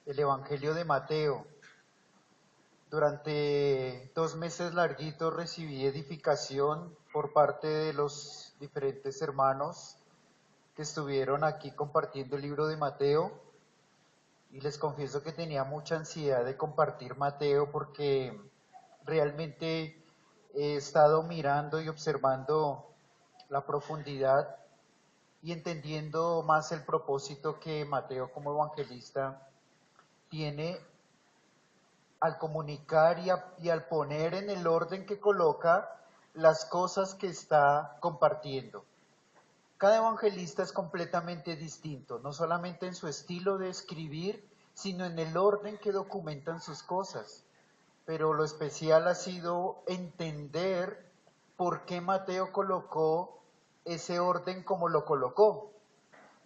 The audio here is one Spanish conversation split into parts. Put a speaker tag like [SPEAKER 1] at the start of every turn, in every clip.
[SPEAKER 1] el Evangelio de Mateo. Durante 2 meses larguitos recibí edificación por parte de los diferentes hermanos que estuvieron aquí compartiendo el libro de Mateo. Y les confieso que tenía mucha ansiedad de compartir Mateo porque realmente he estado mirando y observando la profundidad y entendiendo más el propósito que Mateo como evangelista tiene al comunicar y al poner en el orden que coloca las cosas que está compartiendo. Cada evangelista es completamente distinto, no solamente en su estilo de escribir, sino en el orden que documentan sus cosas. Pero lo especial ha sido entender por qué Mateo colocó ese orden como lo colocó.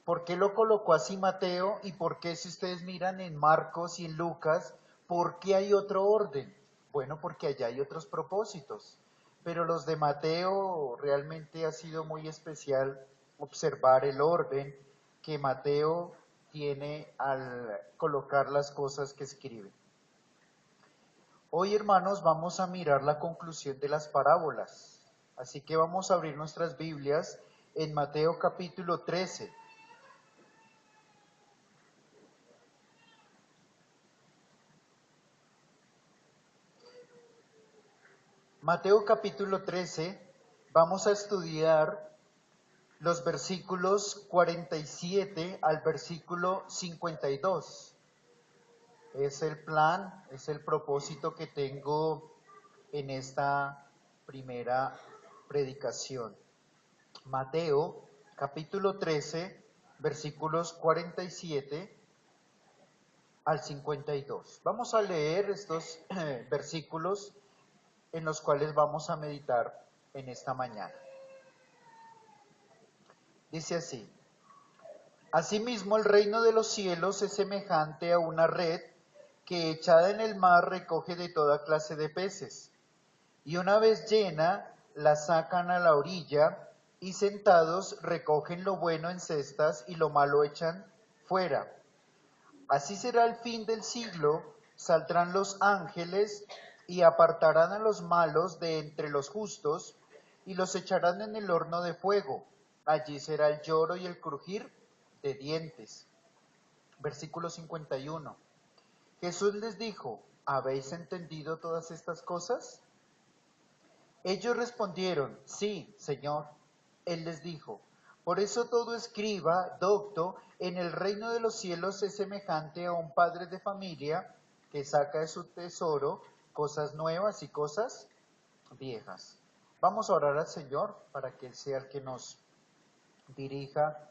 [SPEAKER 1] ¿Por qué lo colocó así Mateo? Y por qué, si ustedes miran en Marcos y en Lucas, ¿por qué hay otro orden? Bueno, porque allá hay otros propósitos. Pero los de Mateo realmente ha sido muy especial observar el orden que Mateo tiene al colocar las cosas que escribe. Hoy, hermanos, vamos a mirar la conclusión de las parábolas. Así que vamos a abrir nuestras Biblias en Mateo capítulo 13. Mateo capítulo 13, vamos a estudiar los versículos 47 al versículo 52. Es el plan, es el propósito que tengo en esta primera predicación. Mateo capítulo 13, versículos 47 al 52. Vamos a leer estos versículos en los cuales vamos a meditar en esta mañana. Dice así: Asimismo, el reino de los cielos es semejante a una red que echada en el mar recoge de toda clase de peces. Y una vez llena, la sacan a la orilla y sentados recogen lo bueno en cestas y lo malo echan fuera. Así será el fin del siglo, saldrán los ángeles y apartarán a los malos de entre los justos y los echarán en el horno de fuego. Allí será el lloro y el crujir de dientes. Versículo 51. Jesús les dijo: ¿habéis entendido todas estas cosas? Ellos respondieron: sí, Señor. Él les dijo: por eso todo escriba, docto, en el reino de los cielos es semejante a un padre de familia que saca de su tesoro cosas nuevas y cosas viejas. Vamos a orar al Señor para que Él sea el que nos dirija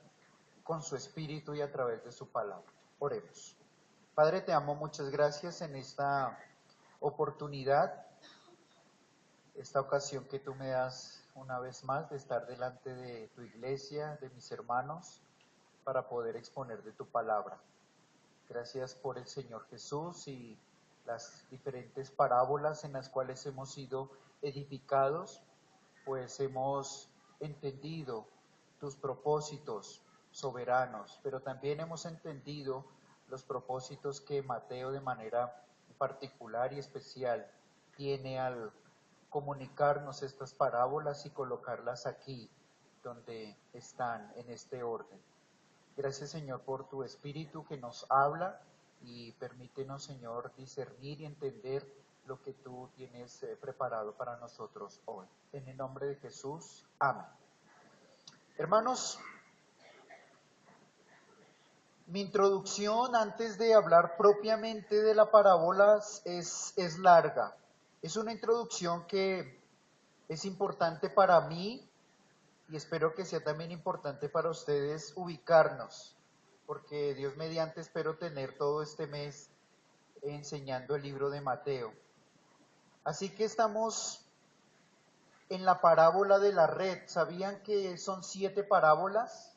[SPEAKER 1] con su espíritu y a través de su palabra. Oremos. Padre, te amo, muchas gracias en esta oportunidad, esta ocasión que tú me das una vez más de estar delante de tu iglesia, de mis hermanos, para poder exponer de tu palabra. Gracias por el Señor Jesús y las diferentes parábolas en las cuales hemos sido edificados, pues hemos entendido tus propósitos soberanos, pero también hemos entendido los propósitos que Mateo de manera particular y especial tiene al comunicarnos estas parábolas y colocarlas aquí donde están en este orden. Gracias, Señor, por tu Espíritu que nos habla y permítenos, Señor, discernir y entender lo que tú tienes preparado para nosotros hoy. En el nombre de Jesús, amén. Hermanos, mi introducción antes de hablar propiamente de la parábola es larga. Es una introducción que es importante para mí y espero que sea también importante para ustedes ubicarnos, porque Dios mediante espero tener todo este mes enseñando el libro de Mateo. Así que estamos en la parábola de la red. ¿Sabían que son 7 parábolas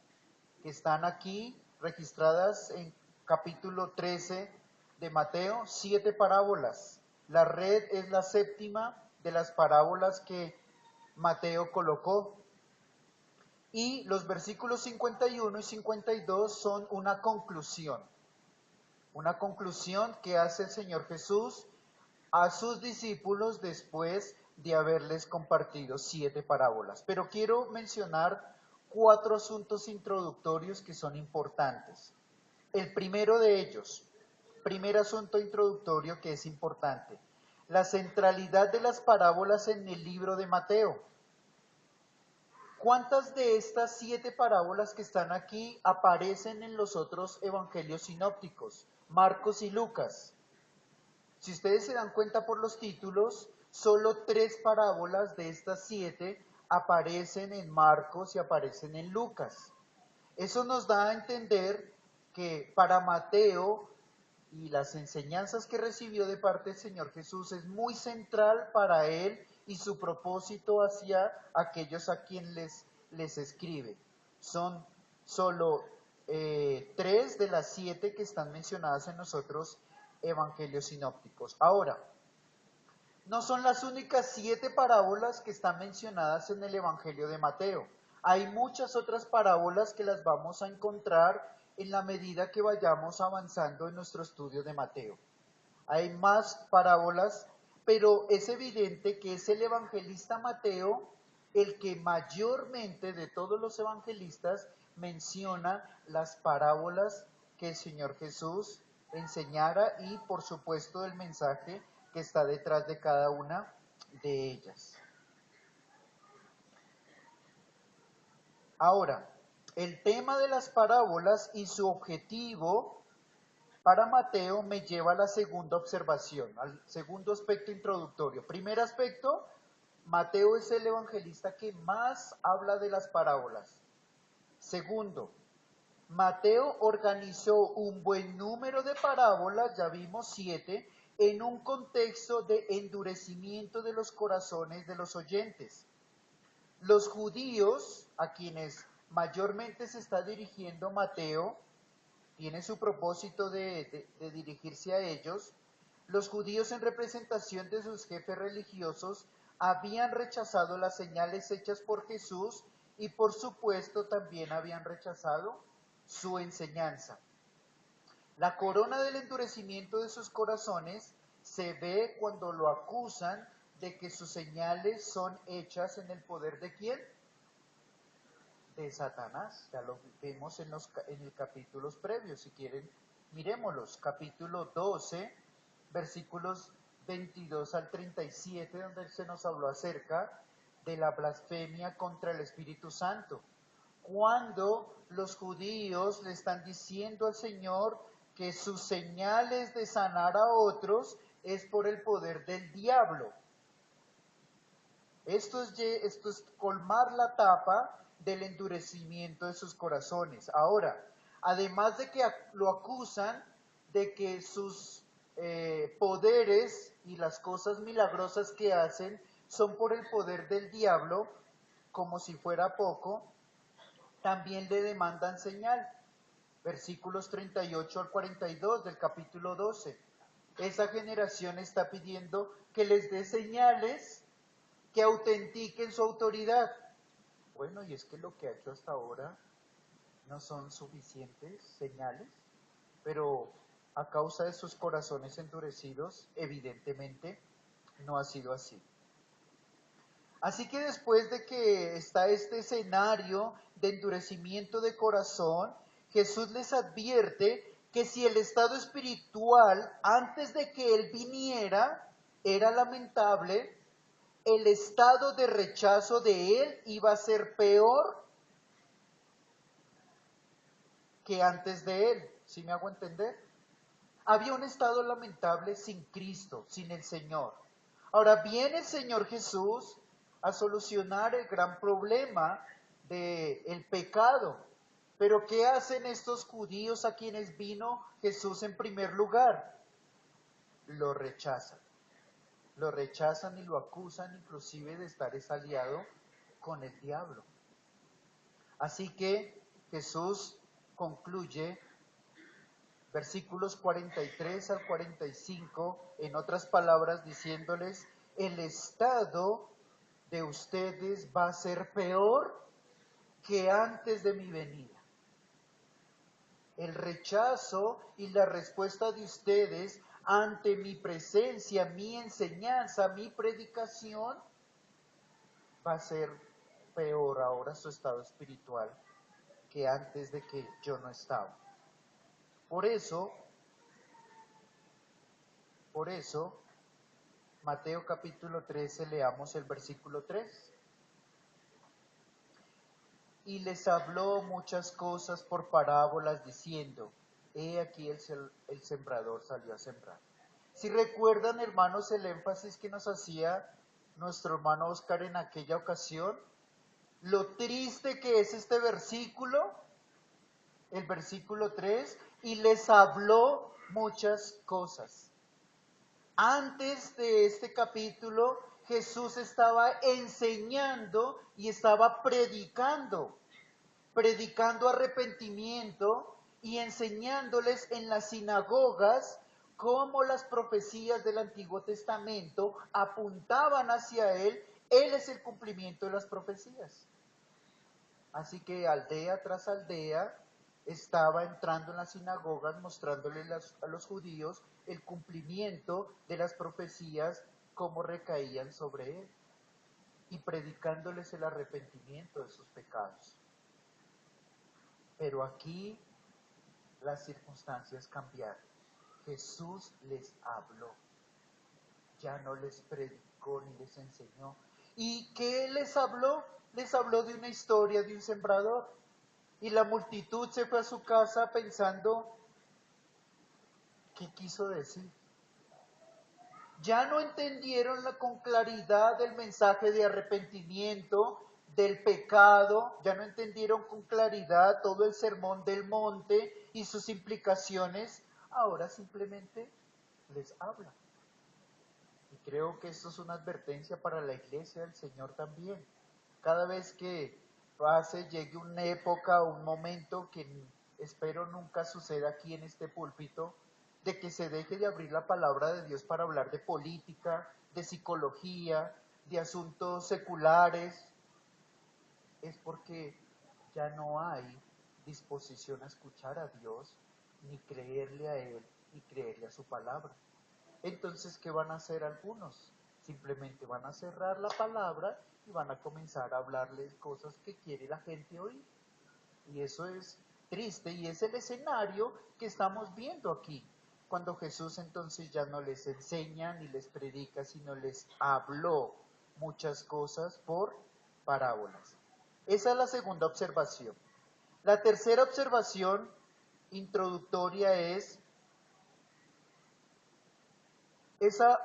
[SPEAKER 1] que están aquí registradas en capítulo 13 de Mateo? 7 parábolas. La red es la séptima de las parábolas que Mateo colocó. Y los versículos 51 y 52 son una conclusión. Una conclusión que hace el Señor Jesús a sus discípulos después de haberles compartido 7 parábolas. Pero quiero mencionar 4 asuntos introductorios que son importantes. El primero de ellos, primer asunto introductorio que es importante, la centralidad de las parábolas en el libro de Mateo. ¿Cuántas de estas 7 parábolas que están aquí aparecen en los otros evangelios sinópticos, Marcos y Lucas? Si ustedes se dan cuenta por los títulos, solo 3 parábolas de estas 7 aparecen en Marcos y aparecen en Lucas. Eso nos da a entender que para Mateo y las enseñanzas que recibió de parte del Señor Jesús es muy central para él y su propósito hacia aquellos a quienes les escribe. Son solo 3 de las 7 que están mencionadas en los otros evangelios sinópticos. Ahora, no son las únicas 7 parábolas que están mencionadas en el Evangelio de Mateo. Hay muchas otras parábolas que las vamos a encontrar en la medida que vayamos avanzando en nuestro estudio de Mateo. Hay más parábolas, pero es evidente que es el evangelista Mateo el que mayormente de todos los evangelistas menciona las parábolas que el Señor Jesús enseñara y por supuesto el mensaje que está detrás de cada una de ellas. Ahora, el tema de las parábolas y su objetivo para Mateo me lleva a la segunda observación, al segundo aspecto introductorio. Primer aspecto, Mateo es el evangelista que más habla de las parábolas. Segundo, Mateo organizó un buen número de parábolas, ya vimos 7, en un contexto de endurecimiento de los corazones de los oyentes. Los judíos, a quienes mayormente se está dirigiendo Mateo, tiene su propósito de dirigirse a ellos. Los judíos, en representación de sus jefes religiosos, habían rechazado las señales hechas por Jesús y por supuesto también habían rechazado su enseñanza. La corona del endurecimiento de sus corazones se ve cuando lo acusan de que sus señales son hechas en el poder ¿de quién? De Satanás. Ya lo vimos en los capítulos previos. Si quieren, miremoslos. Capítulo 12, versículos 22 al 37, donde se nos habló acerca de la blasfemia contra el Espíritu Santo. Cuando los judíos le están diciendo al Señor que sus señales de sanar a otros es por el poder del diablo. Esto es colmar la tapa del endurecimiento de sus corazones. Ahora, además de que lo acusan de que sus poderes y las cosas milagrosas que hacen son por el poder del diablo, como si fuera poco, también le demandan señal. Versículos 38 al 42 del capítulo 12. Esa generación está pidiendo que les dé señales que autentiquen su autoridad. Bueno, y es que lo que ha hecho hasta ahora no son suficientes señales, pero a causa de sus corazones endurecidos, evidentemente no ha sido así. Así que después de que está este escenario de endurecimiento de corazón, Jesús les advierte que si el estado espiritual antes de que Él viniera era lamentable, el estado de rechazo de Él iba a ser peor que antes de Él. ¿Sí me hago entender? Había un estado lamentable sin Cristo, sin el Señor. Ahora viene el Señor Jesús a solucionar el gran problema del pecado. Pero ¿qué hacen estos judíos a quienes vino Jesús en primer lugar? Lo rechazan. Lo rechazan y lo acusan inclusive de estar aliado con el diablo. Así que Jesús concluye versículos 43 al 45, en otras palabras, diciéndoles, el estado de ustedes va a ser peor que antes de mi venida. el rechazo y la respuesta de ustedes ante mi presencia, mi enseñanza, mi predicación, va a ser peor ahora su estado espiritual que antes de que yo no estaba. Por eso, Mateo capítulo 13, leamos el versículo 3. Y les habló muchas cosas por parábolas diciendo, he aquí el sembrador salió a sembrar. Si recuerdan, hermanos, el énfasis que nos hacía nuestro hermano Oscar en aquella ocasión, lo triste que es este versículo, el versículo 3, y les habló muchas cosas. Antes de este capítulo, Jesús estaba enseñando y estaba predicando arrepentimiento y enseñándoles en las sinagogas cómo las profecías del Antiguo Testamento apuntaban hacia Él. Él es el cumplimiento de las profecías. Así que aldea tras aldea estaba entrando en las sinagogas mostrándoles a los judíos el cumplimiento de las profecías, cómo recaían sobre Él, y predicándoles el arrepentimiento de sus pecados. Pero aquí las circunstancias cambiaron. Jesús les habló, ya no les predicó ni les enseñó. ¿Y qué les habló? Les habló de una historia de un sembrador. Y la multitud se fue a su casa pensando, ¿qué quiso decir? Ya no entendieron con claridad el mensaje de arrepentimiento, del pecado, ya no entendieron con claridad todo el sermón del monte y sus implicaciones, ahora simplemente les habla. Y creo que esto es una advertencia para la iglesia del Señor también. Cada vez que llegue una época, un momento que espero nunca suceda aquí en este púlpito, de que se deje de abrir la palabra de Dios para hablar de política, de psicología, de asuntos seculares, es porque ya no hay disposición a escuchar a Dios, ni creerle a Él, ni creerle a su palabra. Entonces, ¿qué van a hacer algunos? Simplemente van a cerrar la palabra y van a comenzar a hablarles cosas que quiere la gente oír. Y eso es triste y es el escenario que estamos viendo aquí. Cuando Jesús entonces ya no les enseña ni les predica, sino les habló muchas cosas por parábolas. Esa es la segunda observación. La tercera observación introductoria es, esa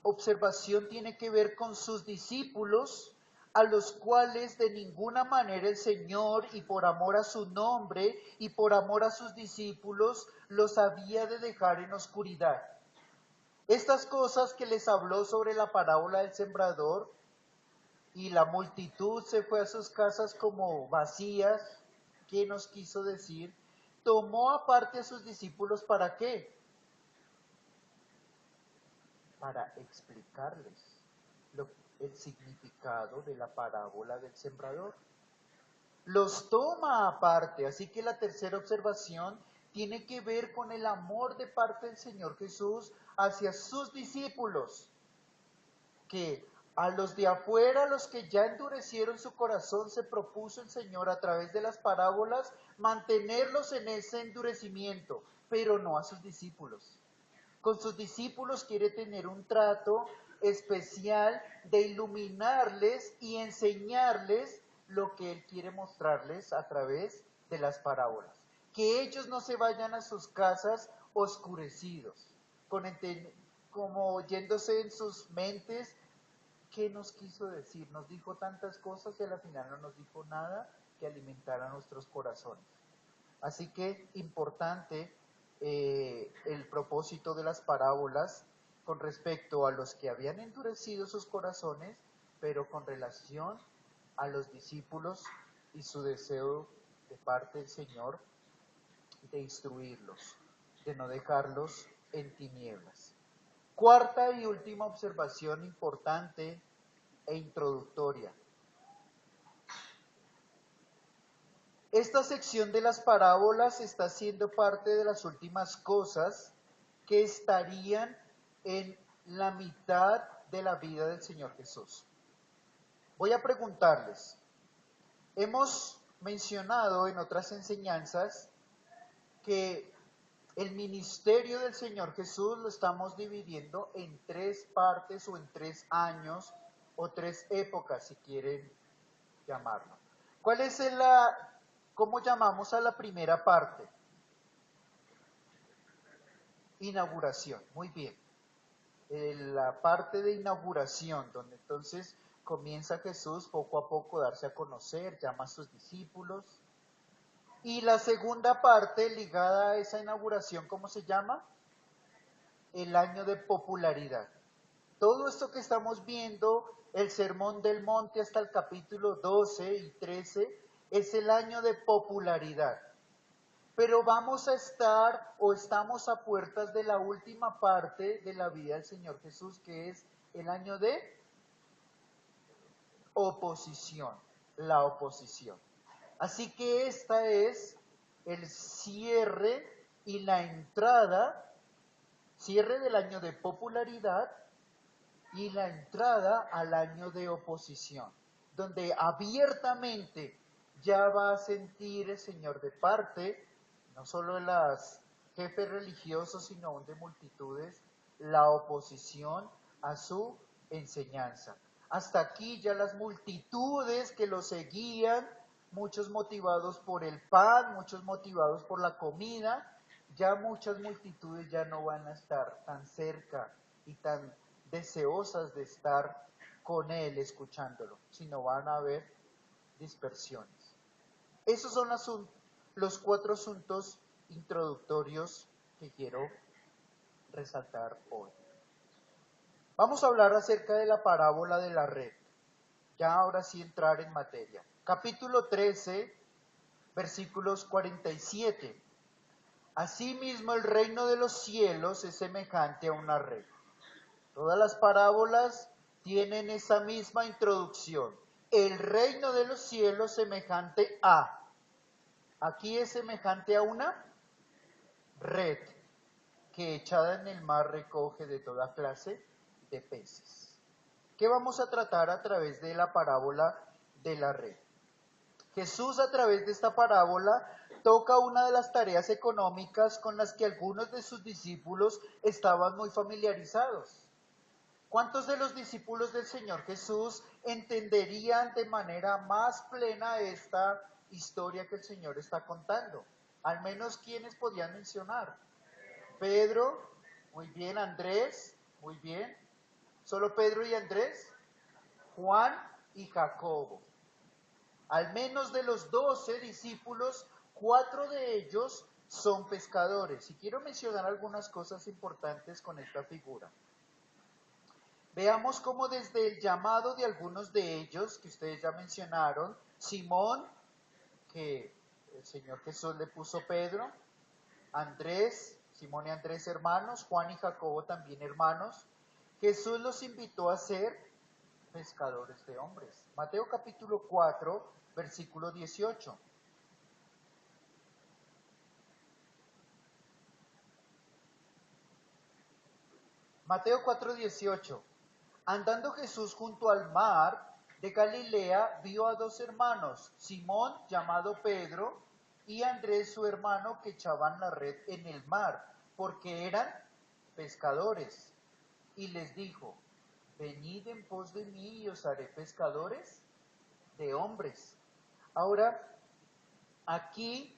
[SPEAKER 1] observación tiene que ver con sus discípulos, a los cuales de ninguna manera el Señor, y por amor a su nombre y por amor a sus discípulos, los había de dejar en oscuridad. Estas cosas que les habló sobre la parábola del sembrador, y la multitud se fue a sus casas como vacías, ¿qué nos quiso decir? Tomó aparte a sus discípulos, ¿para qué? Para explicarles el significado de la parábola del sembrador. Los toma aparte, así que la tercera observación tiene que ver con el amor de parte del Señor Jesús hacia sus discípulos, que a los de afuera, los que ya endurecieron su corazón, se propuso el Señor a través de las parábolas mantenerlos en ese endurecimiento, pero no a sus discípulos. Con sus discípulos quiere tener un trato especial de iluminarles y enseñarles lo que Él quiere mostrarles a través de las parábolas. Que ellos no se vayan a sus casas oscurecidos, como yéndose en sus mentes. ¿Qué nos quiso decir? Nos dijo tantas cosas y al final no nos dijo nada que alimentara nuestros corazones. Así que importante el propósito de las parábolas con respecto a los que habían endurecido sus corazones, pero con relación a los discípulos y su deseo de parte del Señor de instruirlos, de no dejarlos en tinieblas. Cuarta y última observación importante e introductoria. Esta sección de las parábolas está siendo parte de las últimas cosas que estarían en la mitad de la vida del Señor Jesús. Voy a preguntarles, hemos mencionado en otras enseñanzas que el ministerio del Señor Jesús lo estamos dividiendo en 3 partes o en 3 años o 3 épocas, si quieren llamarlo. ¿Cuál es cómo llamamos a la primera parte? Inauguración, muy bien. La parte de inauguración, donde entonces comienza Jesús poco a poco a darse a conocer, llama a sus discípulos. Y la segunda parte ligada a esa inauguración, ¿cómo se llama? El año de popularidad. Todo esto que estamos viendo, el Sermón del Monte hasta el capítulo 12 y 13, es el año de popularidad. Pero vamos a estar o estamos a puertas de la última parte de la vida del Señor Jesús, que es el año de oposición, la oposición. Así que esta es el cierre y la entrada, cierre del año de popularidad y la entrada al año de oposición, donde abiertamente ya va a sentir el Señor de parte, no solo de los jefes religiosos, sino aún de multitudes, la oposición a su enseñanza. Hasta aquí ya las multitudes que lo seguían, muchos motivados por el pan, muchos motivados por la comida, ya muchas multitudes ya no van a estar tan cerca y tan deseosas de estar con él escuchándolo, sino van a haber dispersiones. Esos son los 4 asuntos introductorios que quiero resaltar hoy. Vamos a hablar acerca de la parábola de la red. Ya ahora sí entrar en materia. Capítulo 13, versículos 47. Asimismo, el reino de los cielos es semejante a una red. Todas las parábolas tienen esa misma introducción. El reino de los cielos semejante a. Aquí es semejante a una red que echada en el mar recoge de toda clase de peces. ¿Qué vamos a tratar a través de la parábola de la red? Jesús a través de esta parábola toca una de las tareas económicas con las que algunos de sus discípulos estaban muy familiarizados. ¿Cuántos de los discípulos del Señor Jesús entenderían de manera más plena esta historia que el Señor está contando? Al menos, ¿quiénes podían mencionar? Pedro, muy bien. Andrés, muy bien. ¿Solo Pedro y Andrés? Juan y Jacobo. Al menos de los 12 discípulos, 4 de ellos son pescadores. Y quiero mencionar algunas cosas importantes con esta figura. Veamos cómo desde el llamado de algunos de ellos, que ustedes ya mencionaron, Simón, que el Señor Jesús le puso Pedro, Andrés, Simón y Andrés hermanos, Juan y Jacobo también hermanos, Jesús los invitó a ser pescadores de hombres. Mateo capítulo 4, versículo 18. Mateo 4, 18. Andando Jesús junto al mar de Galilea, vio a 2 hermanos, Simón, llamado Pedro, y Andrés, su hermano, que echaban la red en el mar, porque eran pescadores. Y les dijo, venid en pos de mí y os haré pescadores de hombres. Ahora, aquí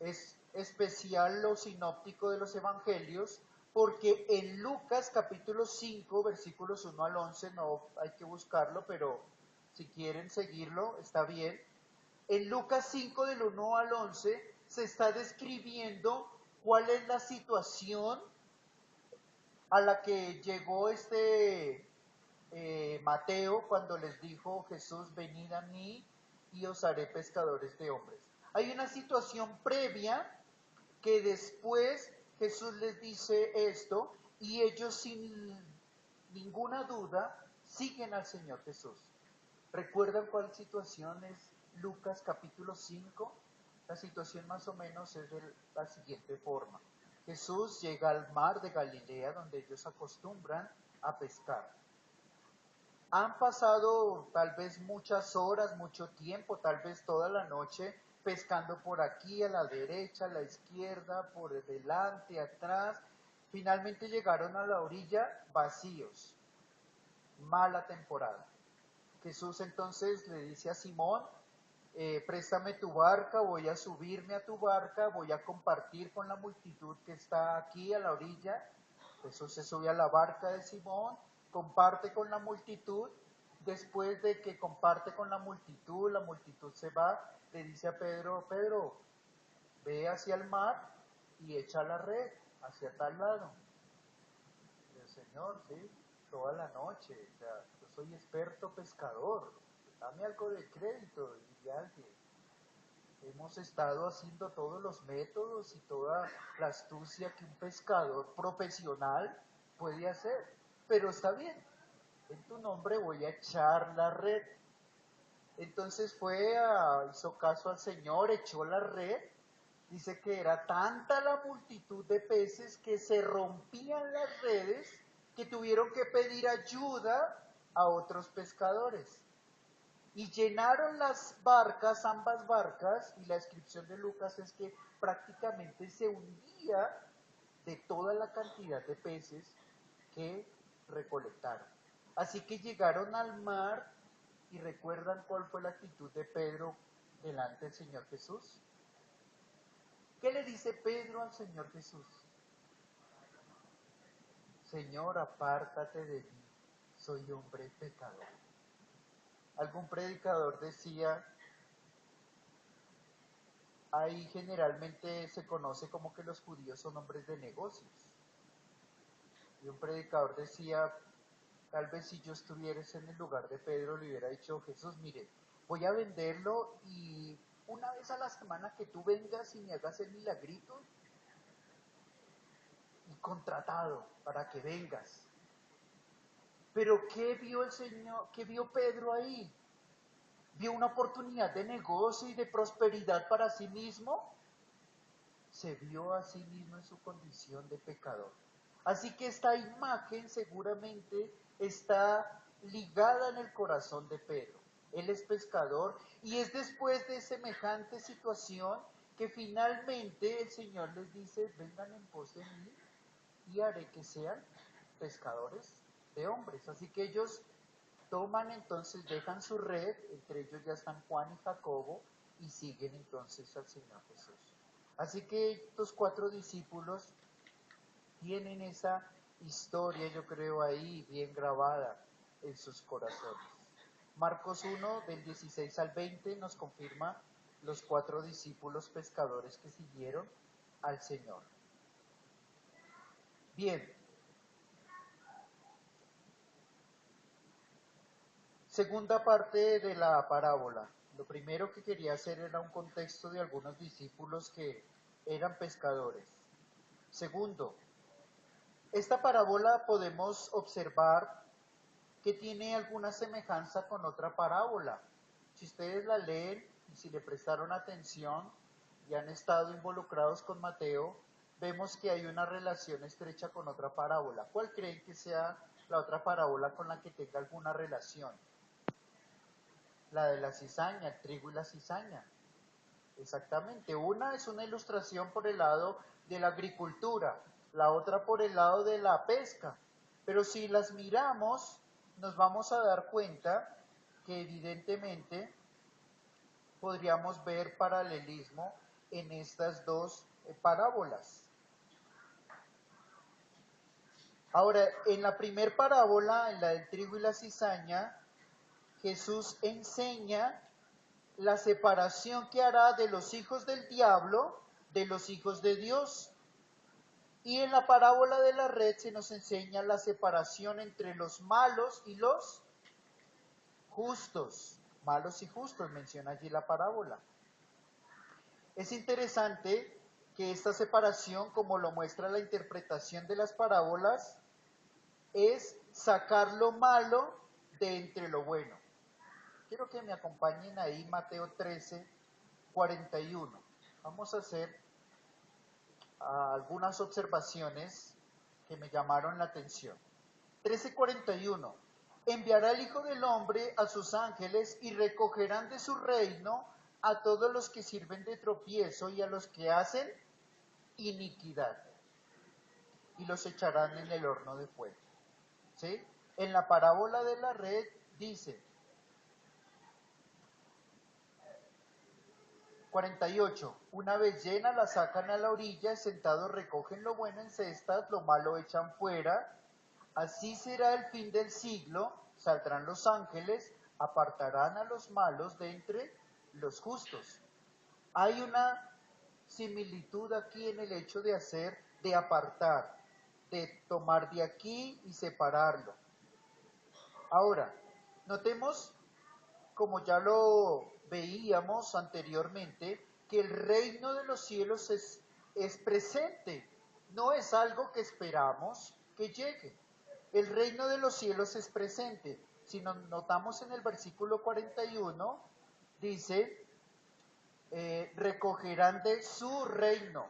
[SPEAKER 1] es especial lo sinóptico de los evangelios, porque en Lucas capítulo 5, versículos 1 al 11, no hay que buscarlo, pero si quieren seguirlo, está bien. En Lucas 5, del 1 al 11, se está describiendo cuál es la situación a la que llegó Mateo cuando les dijo, Jesús, venid a mí y os haré pescadores de hombres. Hay una situación previa que después Jesús les dice esto y ellos sin ninguna duda siguen al Señor Jesús. ¿Recuerdan cuál situación es Lucas capítulo 5, la situación más o menos es de la siguiente forma. Jesús llega al mar de Galilea donde ellos acostumbran a pescar. Han pasado tal vez muchas horas, mucho tiempo, tal vez toda la noche, pescando por aquí, a la derecha, a la izquierda, por delante, atrás. Finalmente llegaron a la orilla vacíos. Mala temporada. Jesús entonces le dice a Simón, préstame tu barca, voy a subirme a tu barca, voy a compartir con la multitud que está aquí a la orilla. Jesús se sube a la barca de Simón, comparte con la multitud. Después de que comparte con la multitud se va, le dice a Pedro, Pedro, ve hacia el mar y echa la red hacia tal lado. El Señor, sí, toda la noche, o sea, yo soy experto pescador, dame algo de crédito, diría alguien. Hemos estado haciendo todos los métodos y toda la astucia que un pescador profesional puede hacer, pero está bien, en tu nombre voy a echar la red. Entonces hizo caso al Señor, echó la red. Dice que era tanta la multitud de peces que se rompían las redes que tuvieron que pedir ayuda a otros pescadores. Y llenaron las barcas, ambas barcas, y la descripción de Lucas es que prácticamente se hundía de toda la cantidad de peces que recolectaron. Así que llegaron al mar y recuerdan cuál fue la actitud de Pedro delante del Señor Jesús. ¿Qué le dice Pedro al Señor Jesús? Señor, apártate de mí, soy hombre pecador. Algún predicador decía, ahí generalmente se conoce como que los judíos son hombres de negocios. Y un predicador decía, tal vez si yo estuvieras en el lugar de Pedro le hubiera dicho, Jesús, mire, voy a venderlo y una vez a la semana que tú vengas y me hagas el milagrito, y contratado para que vengas. Pero ¿qué vio el Señor? ¿Qué vio Pedro ahí? ¿Vio una oportunidad de negocio y de prosperidad para sí mismo? Se vio a sí mismo en su condición de pecador. Así que esta imagen seguramente está ligada en el corazón de Pedro. Él es pescador y es después de semejante situación que finalmente el Señor les dice, vengan en pos de mí y haré que sean pescadores de hombres. Así que ellos toman entonces, dejan su red, entre ellos ya están Juan y Jacobo, y siguen entonces al Señor Jesús. Así que estos 4 discípulos tienen esa historia, yo creo, ahí bien grabada en sus corazones. Marcos 1, del 16 al 20, nos confirma los 4 discípulos pescadores que siguieron al Señor. Bien. Segunda parte de la parábola. Lo primero que quería hacer era un contexto de algunos discípulos que eran pescadores. Segundo, esta parábola podemos observar que tiene alguna semejanza con otra parábola. Si ustedes la leen y si le prestaron atención y han estado involucrados con Mateo, vemos que hay una relación estrecha con otra parábola. ¿Cuál creen que sea la otra parábola con la que tenga alguna relación? La de la cizaña, el trigo y la cizaña. Exactamente. Una es una ilustración por el lado de la agricultura, la otra por el lado de la pesca. Pero si las miramos, nos vamos a dar cuenta que evidentemente podríamos ver paralelismo en estas dos parábolas. Ahora, en la primer parábola, en la del trigo y la cizaña, Jesús enseña la separación que hará de los hijos del diablo, de los hijos de Dios. Y en la parábola de la red se nos enseña la separación entre los malos y los justos. Malos y justos, menciona allí la parábola. Es interesante que esta separación, como lo muestra la interpretación de las parábolas, es sacar lo malo de entre lo bueno. Quiero que me acompañen ahí, Mateo 13, 41. Vamos a hacer algunas observaciones que me llamaron la atención. 13:41. Enviará el Hijo del Hombre a sus ángeles y recogerán de su reino a todos los que sirven de tropiezo y a los que hacen iniquidad, y los echarán en el horno de fuego. ¿Sí? En la parábola de la red dice, 48. Una vez llena la sacan a la orilla, sentados recogen lo bueno en cestas, lo malo echan fuera. Así será el fin del siglo, saldrán los ángeles, apartarán a los malos de entre los justos. Hay una similitud aquí en el hecho de hacer, de apartar, de tomar de aquí y separarlo. Ahora, notemos, como ya lo veíamos anteriormente, que el reino de los cielos es presente, no es algo que esperamos que llegue. El reino de los cielos es presente. Si nos notamos en el versículo 41, dice, recogerán de su reino.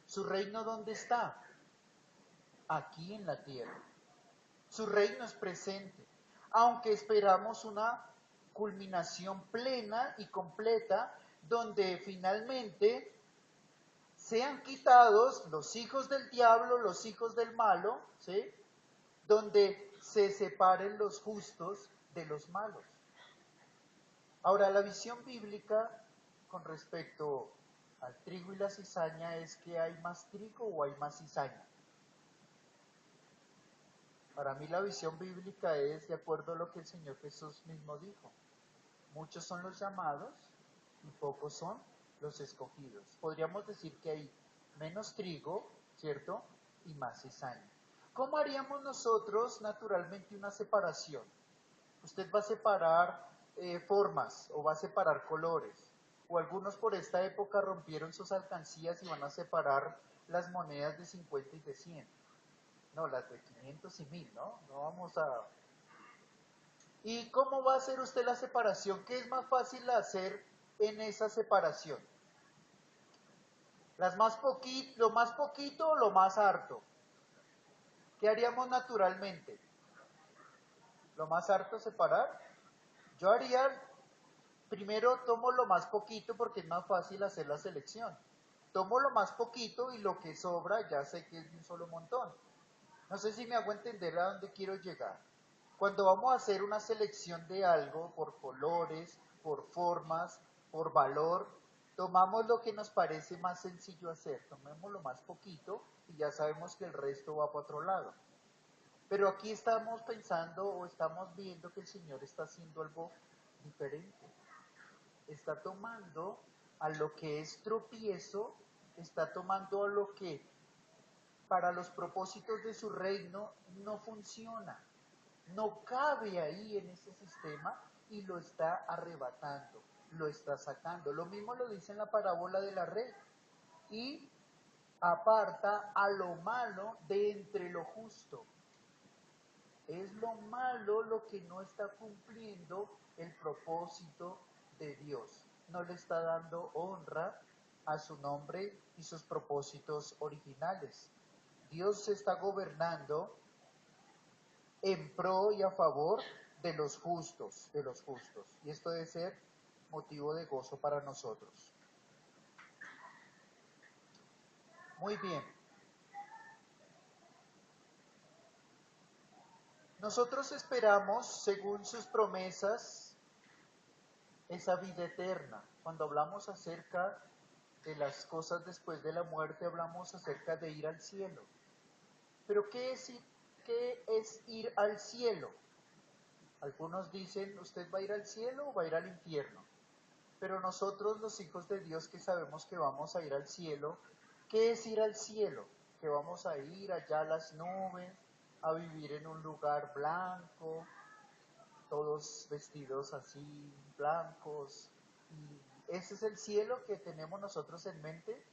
[SPEAKER 1] ¿Su reino dónde está? Aquí en la tierra. Su reino es presente. Aunque esperamos una culminación plena y completa, donde finalmente sean quitados los hijos del diablo, los hijos del malo, ¿sí? Donde se separen los justos de los malos. Ahora, la visión bíblica con respecto al trigo y la cizaña es que hay más trigo o hay más cizaña. Para mí la visión bíblica es de acuerdo a lo que el Señor Jesús mismo dijo. Muchos son los llamados y pocos son los escogidos. Podríamos decir que hay menos trigo, ¿cierto? Y más cizaña. ¿Cómo haríamos nosotros naturalmente una separación? Usted va a separar formas o va a separar colores. O algunos por esta época rompieron sus alcancías y van a separar las monedas de 50 y de 100. No, las de 500 y 1000, ¿no? No vamos a... ¿Y cómo va a hacer usted la separación? ¿Qué es más fácil hacer en esa separación? ¿Lo más poquito o lo más harto? ¿Qué haríamos naturalmente? ¿Lo más harto separar? Yo haría, primero tomo lo más poquito porque es más fácil hacer la selección. Tomo lo más poquito y lo que sobra ya sé que es de un solo montón. No sé si me hago entender a dónde quiero llegar. Cuando vamos a hacer una selección de algo por colores, por formas, por valor, tomamos lo que nos parece más sencillo hacer. Tomemos lo más poquito y ya sabemos que el resto va para otro lado. Pero aquí estamos pensando o estamos viendo que el Señor está haciendo algo diferente. Está tomando a lo que es tropiezo, está tomando a lo que para los propósitos de su reino no funciona, no cabe ahí en ese sistema y lo está arrebatando, lo está sacando. Lo mismo lo dice en la parábola de la red. Y aparta a lo malo de entre lo justo. Es lo malo lo que no está cumpliendo el propósito de Dios. No le está dando honra a su nombre y sus propósitos originales. Dios se está gobernando en pro y a favor de los justos, de los justos. Y esto debe ser motivo de gozo para nosotros. Muy bien. Nosotros esperamos, según sus promesas, esa vida eterna. Cuando hablamos acerca de las cosas después de la muerte, hablamos acerca de ir al cielo. Pero qué es ir al cielo? Algunos dicen, ¿usted va a ir al cielo o va a ir al infierno? Pero nosotros, los hijos de Dios, que sabemos que vamos a ir al cielo, ¿qué es ir al cielo? Que vamos a ir allá a las nubes, a vivir en un lugar blanco, todos vestidos así, blancos. ¿Y ese es el cielo que tenemos nosotros en mente?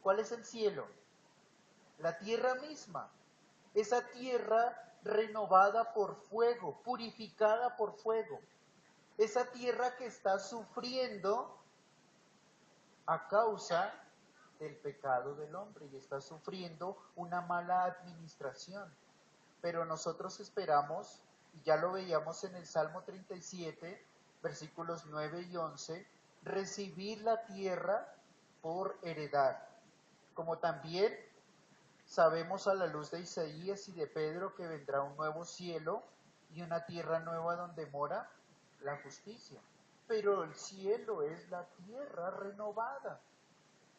[SPEAKER 1] ¿Cuál es el cielo? La tierra misma. Esa tierra renovada por fuego, purificada por fuego. Esa tierra que está sufriendo a causa del pecado del hombre y está sufriendo una mala administración. Pero nosotros esperamos, y ya lo veíamos en el Salmo 37, versículos 9 y 11, recibir la tierra por heredad. Como también sabemos a la luz de Isaías y de Pedro que vendrá un nuevo cielo y una tierra nueva donde mora la justicia. Pero el cielo es la tierra renovada,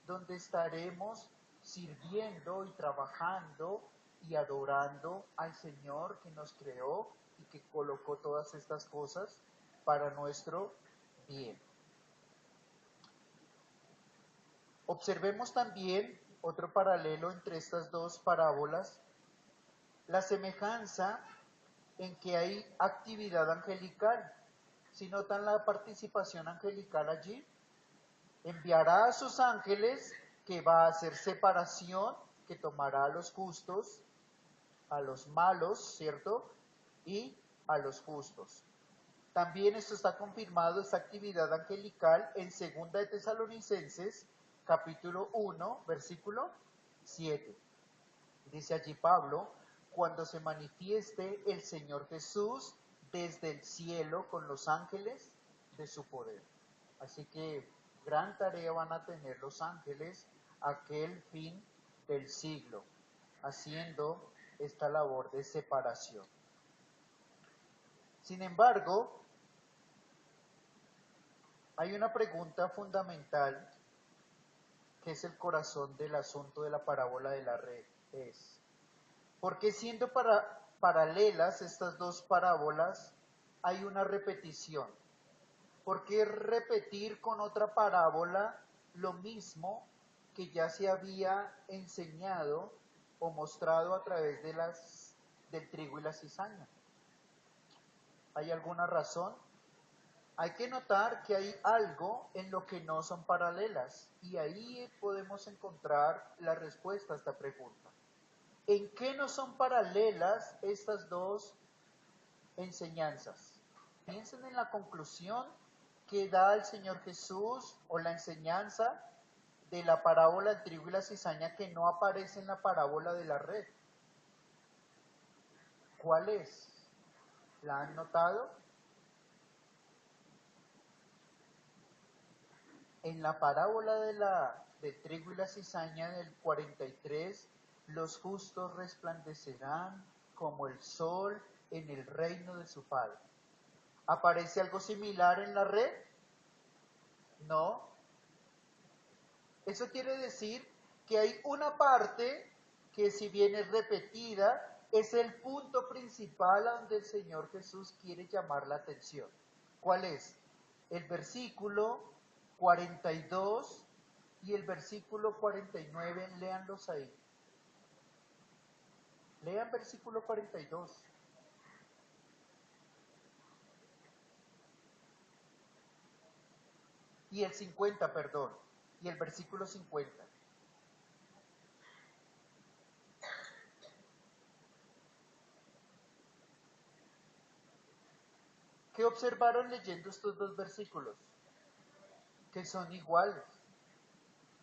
[SPEAKER 1] donde estaremos sirviendo y trabajando y adorando al Señor que nos creó y que colocó todas estas cosas para nuestro bien. Observemos también otro paralelo entre estas dos parábolas, la semejanza en que hay actividad angelical. Si notan la participación angelical allí, enviará a sus ángeles que va a hacer separación, que tomará a los justos, a los malos, ¿cierto? Y a los justos. También esto está confirmado, esta actividad angelical, en 2 de Tesalonicenses, capítulo 1, versículo 7. Dice allí Pablo, cuando se manifieste el Señor Jesús desde el cielo con los ángeles de su poder. Así que gran tarea van a tener los ángeles aquel fin del siglo, haciendo esta labor de separación. Sin embargo, hay una pregunta fundamental que es el corazón del asunto de la parábola de la red. Es, ¿por qué siendo paralelas estas dos parábolas hay una repetición? ¿Por qué repetir con otra parábola lo mismo que ya se había enseñado o mostrado a través del trigo y la cizaña? ¿Hay alguna razón? Hay que notar que hay algo en lo que no son paralelas y ahí podemos encontrar la respuesta a esta pregunta. ¿En qué no son paralelas estas dos enseñanzas? Piensen en la conclusión que da el Señor Jesús o la enseñanza de la parábola del trigo y la cizaña que no aparece en la parábola de la red. ¿Cuál es? ¿La han notado? En la parábola del trigo y la cizaña del 43, los justos resplandecerán como el sol en el reino de su Padre. ¿Aparece algo similar en la red? No. Eso quiere decir que hay una parte que, si bien es repetida, es el punto principal a donde el Señor Jesús quiere llamar la atención. ¿Cuál es? El versículo 42 y el versículo 49, léanlos ahí. Lean versículo 42. Y el 50, perdón, y el versículo 50. ¿Qué observaron leyendo estos dos versículos? Que son iguales,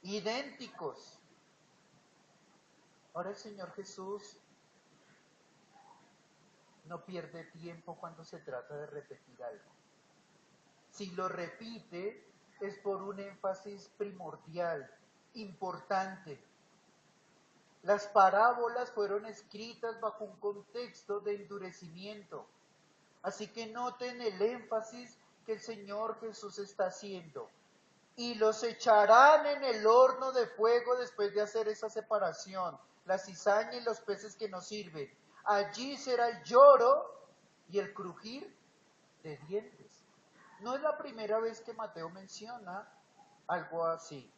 [SPEAKER 1] idénticos. Ahora el Señor Jesús no pierde tiempo cuando se trata de repetir algo. Si lo repite es por un énfasis primordial, importante. Las parábolas fueron escritas bajo un contexto de endurecimiento. Así que noten el énfasis que el Señor Jesús está haciendo. Y los echarán en el horno de fuego después de hacer esa separación, la cizaña y los peces que no sirven. Allí será el lloro y el crujir de dientes. No es la primera vez que Mateo menciona algo así.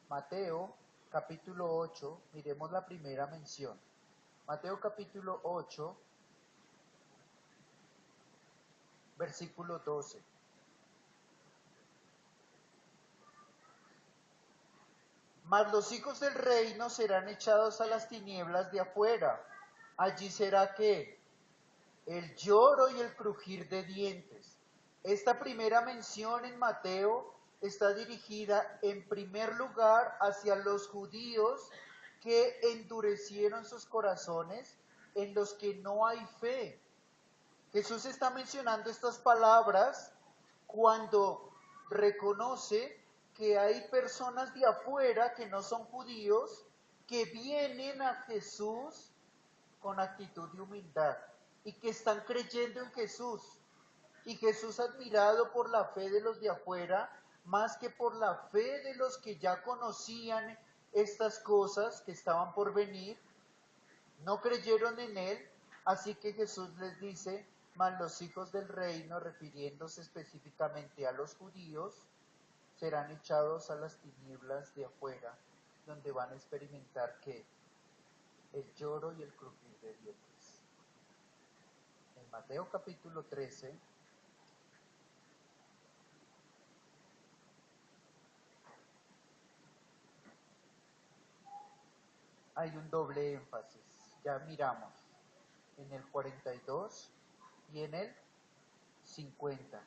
[SPEAKER 1] Mateo capítulo 8, miremos la primera mención. Mateo capítulo 8, versículo 12. Mas los hijos del reino serán echados a las tinieblas de afuera. Allí será que el lloro y el crujir de dientes. Esta primera mención en Mateo está dirigida en primer lugar hacia los judíos que endurecieron sus corazones, en los que no hay fe. Jesús está mencionando estas palabras cuando reconoce que hay personas de afuera que no son judíos que vienen a Jesús con actitud de humildad y que están creyendo en Jesús. Y Jesús, admirado por la fe de los de afuera, más que por la fe de los que ya conocían estas cosas que estaban por venir, no creyeron en él, así que Jesús les dice: mas los hijos del reino, refiriéndose específicamente a los judíos, serán echados a las tinieblas de afuera, donde van a experimentar ¿qué? El lloro y el crujir de dientes. En Mateo capítulo 13, hay un doble énfasis. Ya miramos en el 42 y en el 50.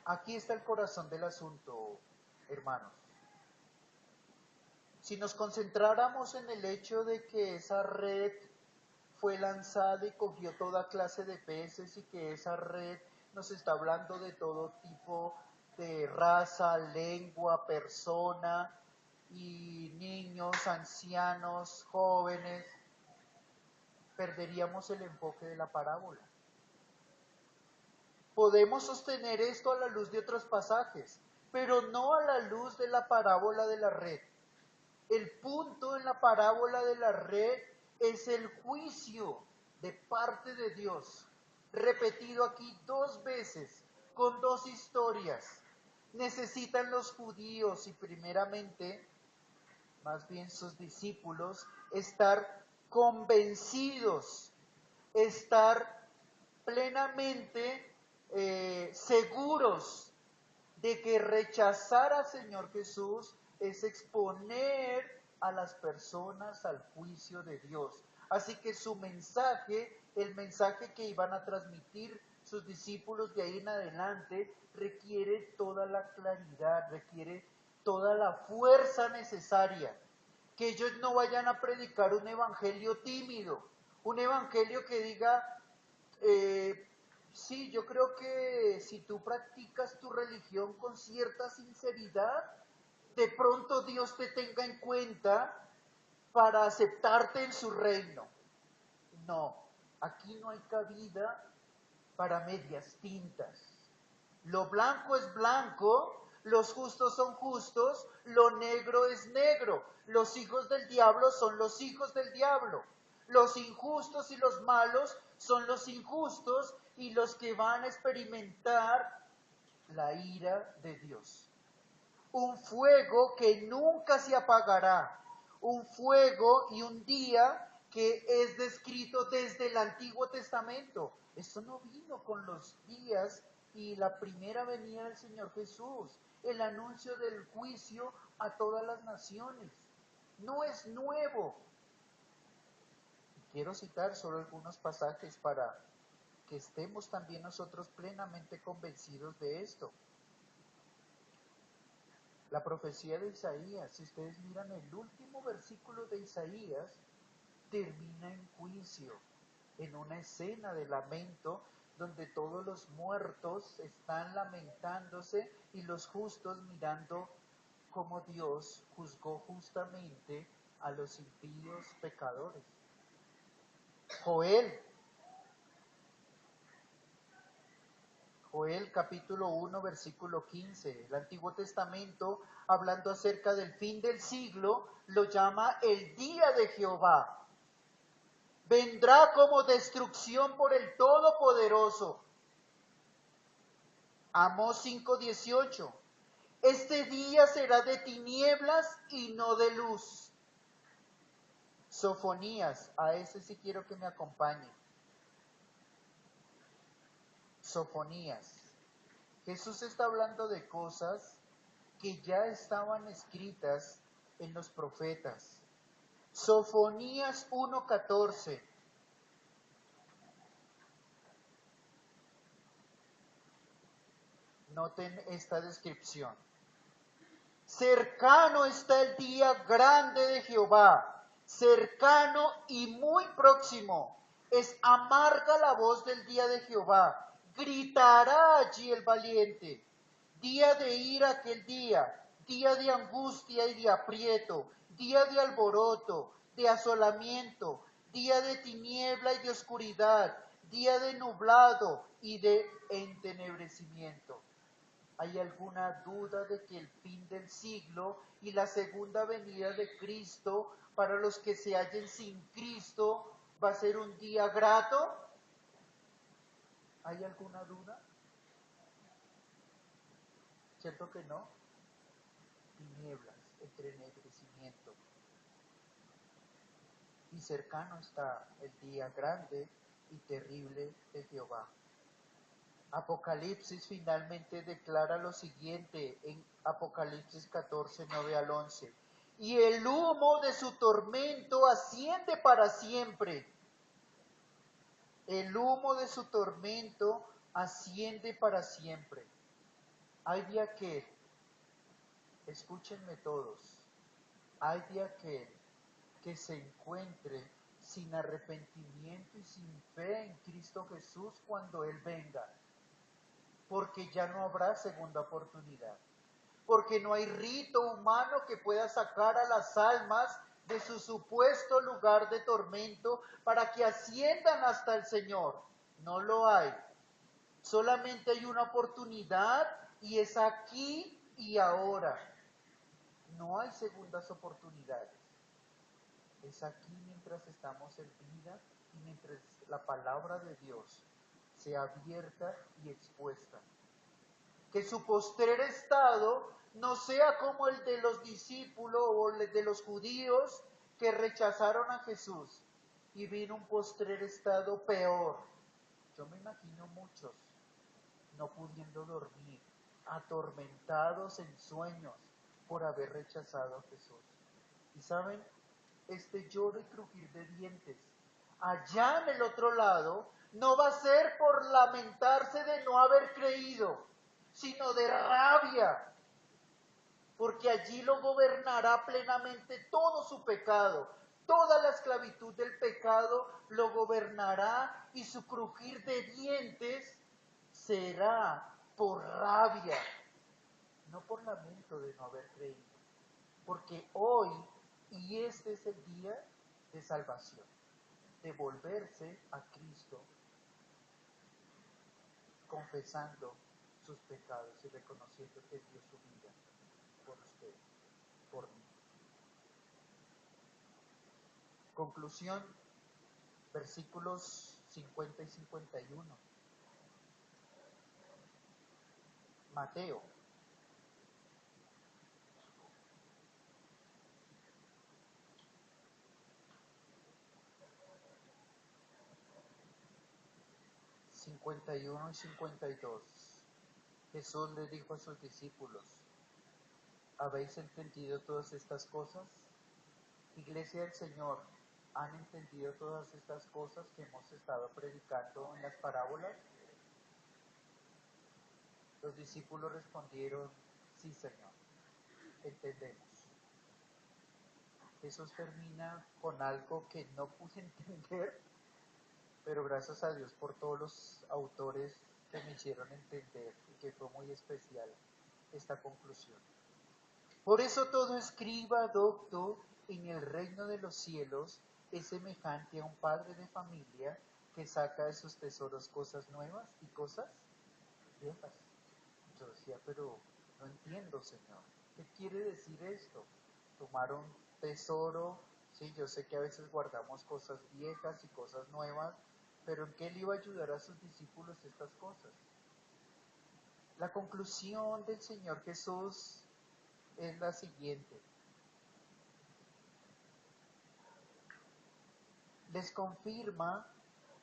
[SPEAKER 1] Aquí está el corazón del asunto, hermanos. Si nos concentráramos en el hecho de que esa red fue lanzada y cogió toda clase de peces, y que esa red nos está hablando de todo tipo de raza, lengua, persona, y niños, ancianos, jóvenes, perderíamos el enfoque de la parábola. Podemos sostener esto a la luz de otros pasajes, pero no a la luz de la parábola de la red. El punto en la parábola de la red es el juicio de parte de Dios, repetido aquí 2 veces, con 2 historias. Necesitan los judíos y primeramente, más bien sus discípulos, estar convencidos, estar plenamente seguros de que rechazar al Señor Jesús es exponer a las personas al juicio de Dios. Así que su mensaje, el mensaje que iban a transmitir sus discípulos de ahí en adelante, requiere toda la claridad, requiere toda la fuerza necesaria. Que ellos no vayan a predicar un evangelio tímido, un evangelio que diga, sí, yo creo que si tú practicas tu religión con cierta sinceridad, de pronto Dios te tenga en cuenta para aceptarte en su reino. No, aquí no hay cabida para medias tintas. Lo blanco es blanco, los justos son justos, lo negro es negro. Los hijos del diablo son los hijos del diablo. Los injustos y los malos son los injustos y los que van a experimentar la ira de Dios. Un fuego que nunca se apagará, un fuego y un día que es descrito desde el Antiguo Testamento. Esto no vino con los días y la primera venida del Señor Jesús, el anuncio del juicio a todas las naciones. No es nuevo. Quiero citar solo algunos pasajes para que estemos también nosotros plenamente convencidos de esto. La profecía de Isaías, si ustedes miran el último versículo de Isaías, termina en juicio, en una escena de lamento donde todos los muertos están lamentándose y los justos mirando cómo Dios juzgó justamente a los impíos pecadores. Joel capítulo 1 versículo 15, el Antiguo Testamento, hablando acerca del fin del siglo, lo llama el día de Jehová. Vendrá como destrucción por el Todopoderoso. Amós 5:18, este día será de tinieblas y no de luz. Sofonías, a ese sí quiero que me acompañe. Sofonías. Jesús está hablando de cosas que ya estaban escritas en los profetas. Sofonías 1:14. Noten esta descripción. Cercano está el día grande de Jehová, cercano y muy próximo. Es amarga la voz del día de Jehová. Gritará allí el valiente. Día de ira aquel día de angustia y de aprieto, día de alboroto, de asolamiento, día de tiniebla y de oscuridad, día de nublado y de entenebrecimiento. ¿Hay alguna duda de que el fin del siglo y la segunda venida de Cristo para los que se hallen sin Cristo va a ser un día grato? ¿Hay alguna duda? ¿Cierto que no? Tinieblas, entenebrecimiento. Y cercano está el día grande y terrible de Jehová. Apocalipsis finalmente declara lo siguiente en Apocalipsis 14, 9 al 11. Y el humo de su tormento asciende para siempre. El humo de su tormento asciende para siempre. Hay de aquel, escúchenme todos, hay de aquel que se encuentre sin arrepentimiento y sin fe en Cristo Jesús cuando Él venga. Porque ya no habrá segunda oportunidad. Porque no hay rito humano que pueda sacar a las almas de su supuesto lugar de tormento para que asciendan hasta el Señor. No lo hay. Solamente hay una oportunidad y es aquí y ahora. No hay segundas oportunidades. Es aquí mientras estamos en vida y mientras la palabra de Dios sea abierta y expuesta. Que su postrer estado no sea como el de los discípulos o el de los judíos que rechazaron a Jesús y vino un postrer estado peor. Yo me imagino muchos no pudiendo dormir, atormentados en sueños por haber rechazado a Jesús. Y saben, este lloro y crujir de dientes allá en el otro lado no va a ser por lamentarse de no haber creído, sino de rabia, porque allí lo gobernará plenamente todo su pecado, toda la esclavitud del pecado lo gobernará y su crujir de dientes será por rabia, no por lamento de no haber creído, porque hoy, y este es el día de salvación, de volverse a Cristo, confesando sus pecados y reconociendo que dio su vida por usted, por mí. Conclusión, versículos 50 y 51. Mateo. Cincuenta y 52. Jesús le dijo a sus discípulos, ¿habéis entendido todas estas cosas? Iglesia del Señor, ¿han entendido todas estas cosas que hemos estado predicando en las parábolas? Los discípulos respondieron, sí, Señor, entendemos. Jesús termina con algo que no pude entender, pero gracias a Dios por todos los autores que me hicieron entender y que fue muy especial esta conclusión. Por eso todo escriba docto en el reino de los cielos es semejante a un padre de familia que saca de sus tesoros cosas nuevas y cosas viejas. Yo decía, pero no entiendo, Señor. ¿Qué quiere decir esto? Tomar un tesoro, sí, yo sé que a veces guardamos cosas viejas y cosas nuevas, pero ¿en qué le iba a ayudar a sus discípulos estas cosas? La conclusión del Señor Jesús es la siguiente. Les confirma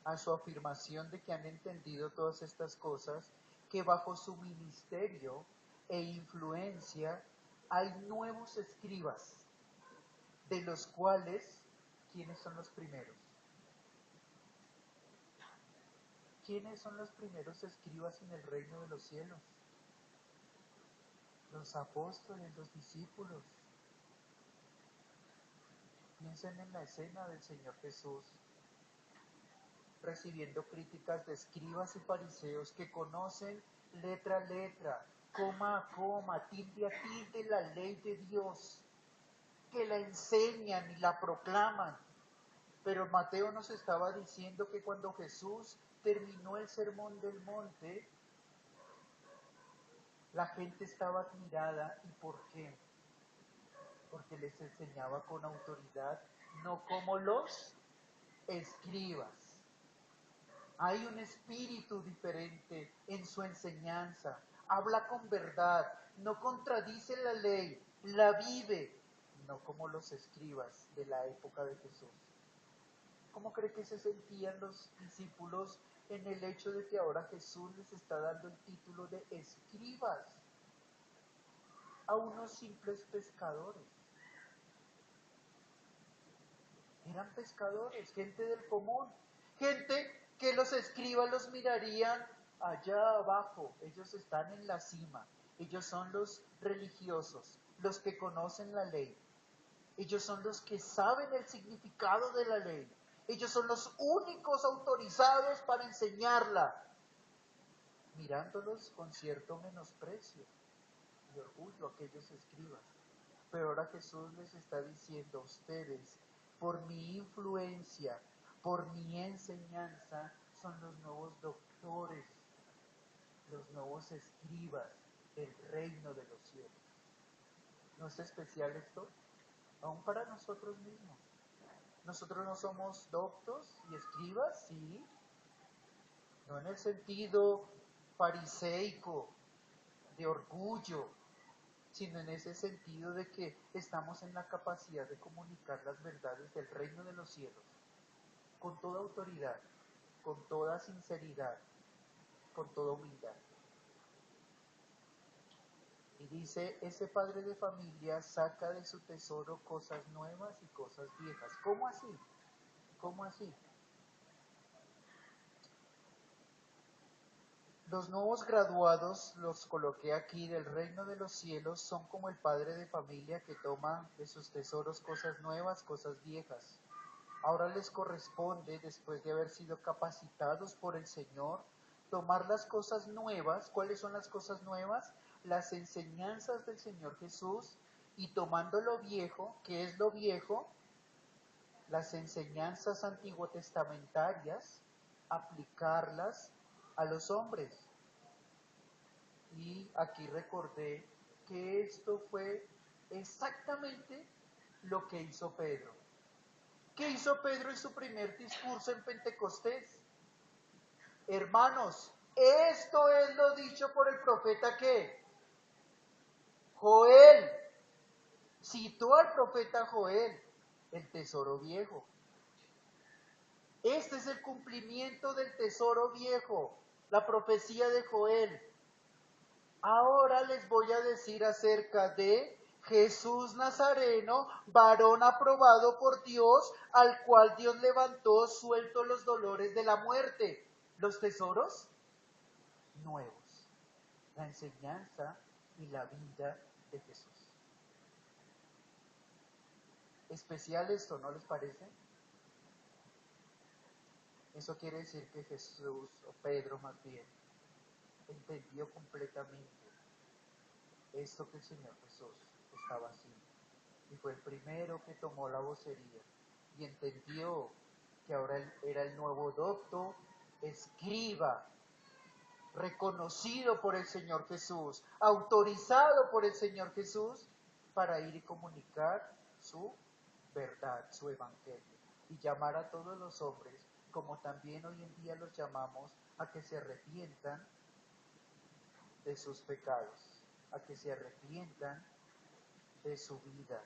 [SPEAKER 1] a su afirmación de que han entendido todas estas cosas, que bajo su ministerio e influencia hay nuevos escribas, de los cuales ¿quiénes son los primeros? ¿Quiénes son los primeros escribas en el reino de los cielos? Los apóstoles, los discípulos. Piensen en la escena del Señor Jesús recibiendo críticas de escribas y fariseos que conocen letra a letra, coma a coma, tilde a tilde la ley de Dios, que la enseñan y la proclaman. Pero Mateo nos estaba diciendo que cuando Jesús terminó el sermón del monte, la gente estaba admirada. ¿Y por qué? Porque les enseñaba con autoridad, no como los escribas. Hay un espíritu diferente en su enseñanza. Habla con verdad, no contradice la ley, la vive, no como los escribas de la época de Jesús. ¿Cómo cree que se sentían los discípulos en el hecho de que ahora Jesús les está dando el título de escribas a unos simples pescadores? Eran pescadores, gente del común, gente que los escribas los mirarían allá abajo. Ellos están en la cima, ellos son los religiosos, los que conocen la ley, ellos son los que saben el significado de la ley, ellos son los únicos autorizados para enseñarla, mirándolos con cierto menosprecio y orgullo aquellos escribas. Pero ahora Jesús les está diciendo a ustedes, por mi influencia, por mi enseñanza, son los nuevos doctores, los nuevos escribas del reino de los cielos. ¿No es especial esto? Aún para nosotros mismos. Nosotros no somos doctos y escribas, sí, no en el sentido fariseico, de orgullo, sino en ese sentido de que estamos en la capacidad de comunicar las verdades del reino de los cielos, con toda autoridad, con toda sinceridad, con toda humildad. Y dice, ese padre de familia saca de su tesoro cosas nuevas y cosas viejas. ¿Cómo así? ¿Cómo así? Los nuevos graduados, los coloqué aquí del reino de los cielos, son como el padre de familia que toma de sus tesoros cosas nuevas, cosas viejas. Ahora les corresponde, después de haber sido capacitados por el Señor, tomar las cosas nuevas. ¿Cuáles son las cosas nuevas? Las enseñanzas del Señor Jesús, y tomando lo viejo. ¿Qué es lo viejo? Las enseñanzas antiguotestamentarias, aplicarlas a los hombres. Y aquí recordé que esto fue exactamente lo que hizo Pedro. ¿Qué hizo Pedro en su primer discurso en Pentecostés? Hermanos, esto es lo dicho por el profeta ¿qué? Joel. Citó al profeta Joel, el tesoro viejo. Este es el cumplimiento del tesoro viejo, la profecía de Joel. Ahora les voy a decir acerca de Jesús Nazareno, varón aprobado por Dios, al cual Dios levantó suelto los dolores de la muerte. Los tesoros nuevos, la enseñanza y la vida de Jesús. ¿Especial esto, no les parece? Eso quiere decir que Jesús, o Pedro más bien, entendió completamente esto que el Señor Jesús estaba haciendo. Y fue el primero que tomó la vocería y entendió que ahora él era el nuevo docto, escriba, reconocido por el Señor Jesús, autorizado por el Señor Jesús para ir y comunicar su verdad, su evangelio, y llamar a todos los hombres, como también hoy en día los llamamos, a que se arrepientan de sus pecados, a que se arrepientan de su vida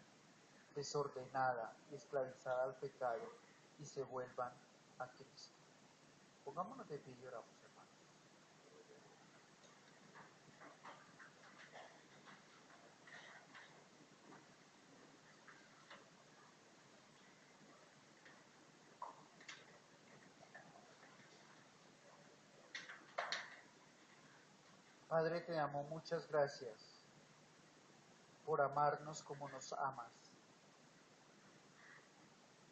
[SPEAKER 1] desordenada y esclavizada al pecado y se vuelvan a Cristo. Pongámonos de pie y oramos, hermanos. Padre, te damos muchas gracias por amarnos como nos amas,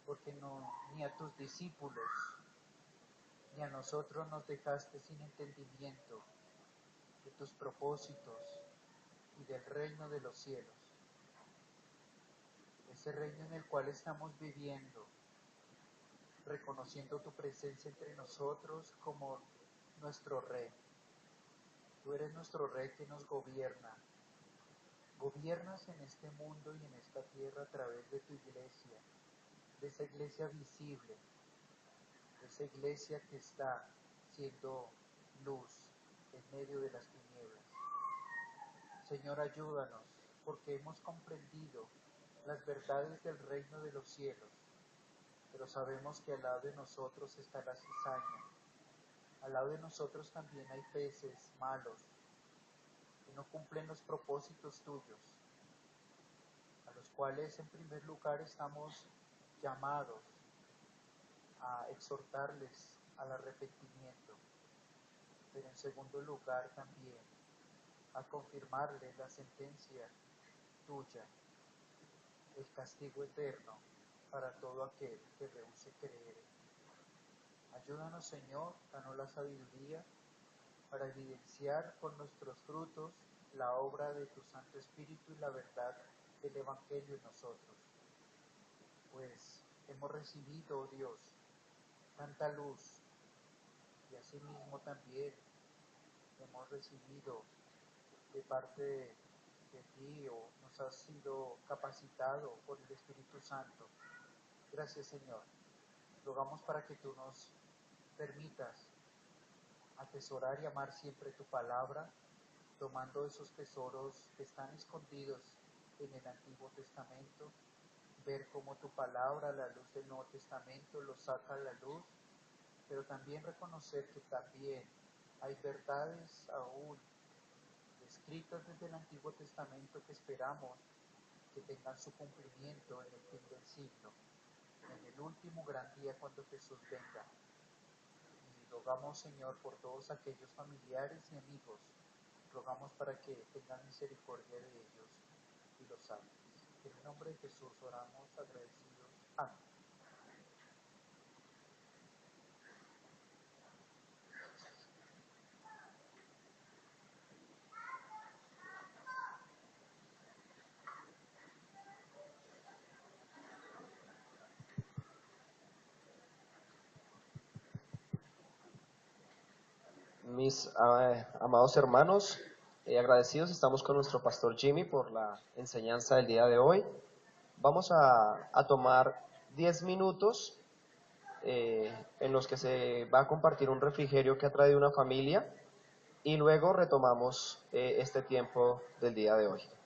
[SPEAKER 1] porque no, ni a tus discípulos ni a nosotros nos dejaste sin entendimiento de tus propósitos y del reino de los cielos, ese reino en el cual estamos viviendo, reconociendo tu presencia entre nosotros como nuestro Rey. Tú eres nuestro Rey que nos gobierna. Gobiernas en este mundo y en esta tierra a través de tu iglesia, de esa iglesia visible, de esa iglesia que está siendo luz en medio de las tinieblas. Señor, ayúdanos, porque hemos comprendido las verdades del reino de los cielos, pero sabemos que al lado de nosotros está la cizaña, al lado de nosotros también hay peces malos, que no cumplen los propósitos tuyos, a los cuales en primer lugar estamos llamados a exhortarles al arrepentimiento, pero en segundo lugar también a confirmarles la sentencia tuya, el castigo eterno para todo aquel que rehúse creer. Ayúdanos, Señor, danos la sabiduría para evidenciar con nuestros frutos la obra de tu Santo Espíritu y la verdad del Evangelio en nosotros. Pues hemos recibido, oh Dios, tanta luz y asimismo también hemos recibido de parte de ti o nos has sido capacitado por el Espíritu Santo. Gracias, Señor. Rogamos para que tú nos permitas atesorar y amar siempre tu palabra, tomando esos tesoros que están escondidos en el Antiguo Testamento, ver cómo tu palabra, la luz del Nuevo Testamento, lo saca a la luz, pero también reconocer que también hay verdades aún escritas desde el Antiguo Testamento que esperamos que tengan su cumplimiento en el fin del siglo, en el último gran día cuando Jesús venga. Y rogamos, Señor, por todos aquellos familiares y amigos, rogamos para que tengan misericordia de ellos y los salves. En el nombre de Jesús oramos agradecidos. Amén.
[SPEAKER 2] Mis amados hermanos, agradecidos estamos con nuestro pastor Jimmy por la enseñanza del día de hoy. Vamos a tomar 10 minutos en los que se va a compartir un refrigerio que ha traído una familia y luego retomamos este tiempo del día de hoy.